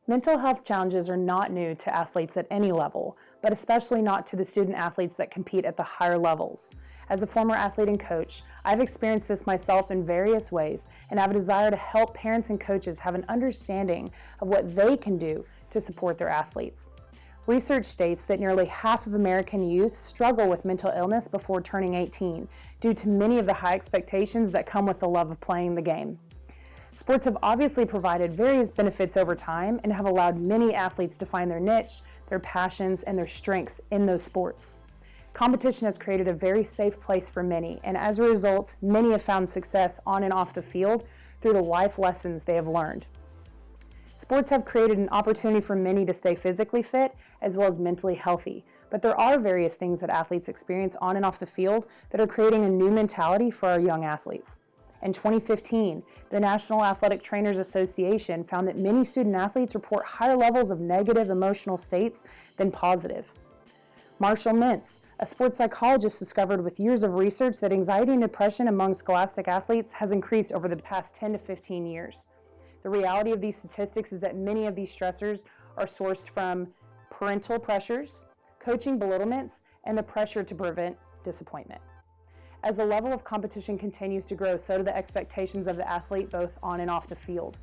Mental health challenges are not new to athletes at any level, but especially not to the student athletes that compete at the higher levels. As a former athlete and coach, I've experienced this myself in various ways and have a desire to help parents and coaches have an understanding of what they can do to support their athletes. Research states that nearly half of American youth struggle with mental illness before turning 18 due to many of the high expectations that come with the love of playing the game. Sports have obviously provided various benefits over time and have allowed many athletes to find their niche, their passions, and their strengths in those sports. Competition has created a very safe place for many, and as a result, many have found success on and off the field through the life lessons they have learned. Sports have created an opportunity for many to stay physically fit as well as mentally healthy, but there are various things that athletes experience on and off the field that are creating a new mentality for our young athletes. In 2015, the National Athletic Trainers Association found that many student athletes report higher levels of negative emotional states than positive. Marshall Mintz, a sports psychologist, discovered with years of research that anxiety and depression among scholastic athletes has increased over the past 10 to 15 years. The reality of these statistics is that many of these stressors are sourced from parental pressures, coaching belittlements, and the pressure to prevent disappointment. As the level of competition continues to grow, so do the expectations of the athlete both on and off the field.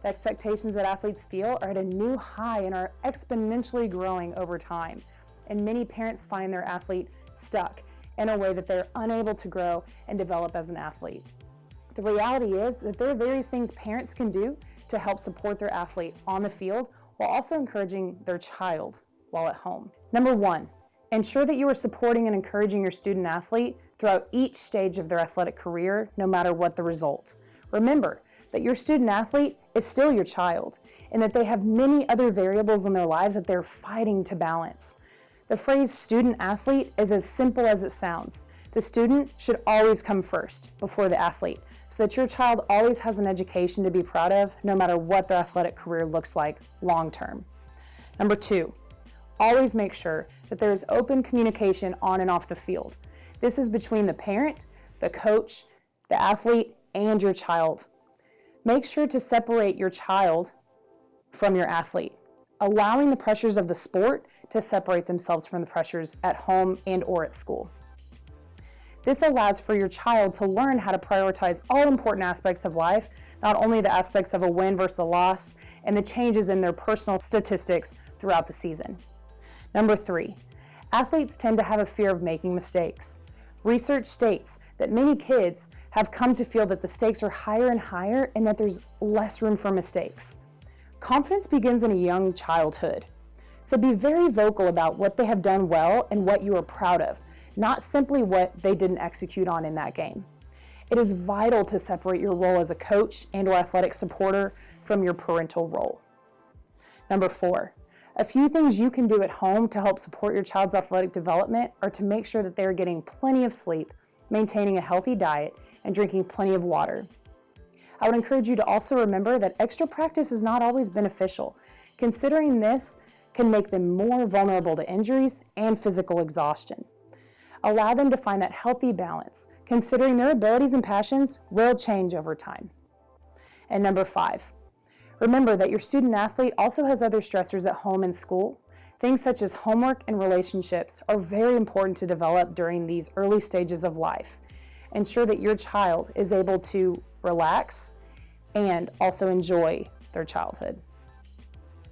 The expectations that athletes feel are at a new high and are exponentially growing over time. And many parents find their athlete stuck in a way that they're unable to grow and develop as an athlete. The reality is that there are various things parents can do to help support their athlete on the field while also encouraging their child while at home. Number one, ensure that you are supporting and encouraging your student athlete throughout each stage of their athletic career, no matter what the result. Remember that your student athlete is still your child and that they have many other variables in their lives that they're fighting to balance. The phrase student athlete is as simple as it sounds. The student should always come first before the athlete, so that your child always has an education to be proud of, no matter what their athletic career looks like long term. Number two, always make sure that there is open communication on and off the field. This is between the parent, the coach, the athlete, and your child. Make sure to separate your child from your athlete, allowing the pressures of the sport to separate themselves from the pressures at home and or at school. This allows for your child to learn how to prioritize all important aspects of life, not only the aspects of a win versus a loss and the changes in their personal statistics throughout the season. Number three, athletes tend to have a fear of making mistakes. Research states that many kids have come to feel that the stakes are higher and higher and that there's less room for mistakes. Confidence begins in a young childhood. So be very vocal about what they have done well and what you are proud of, not simply what they didn't execute on in that game. It is vital to separate your role as a coach and or athletic supporter from your parental role. Number four, a few things you can do at home to help support your child's athletic development are to make sure that they're getting plenty of sleep, maintaining a healthy diet, and drinking plenty of water. I would encourage you to also remember that extra practice is not always beneficial. Considering this can make them more vulnerable to injuries and physical exhaustion. Allow them to find that healthy balance, considering their abilities and passions will change over time. And number five, remember that your student athlete also has other stressors at home and school. Things such as homework and relationships are very important to develop during these early stages of life. Ensure that your child is able to relax and also enjoy their childhood.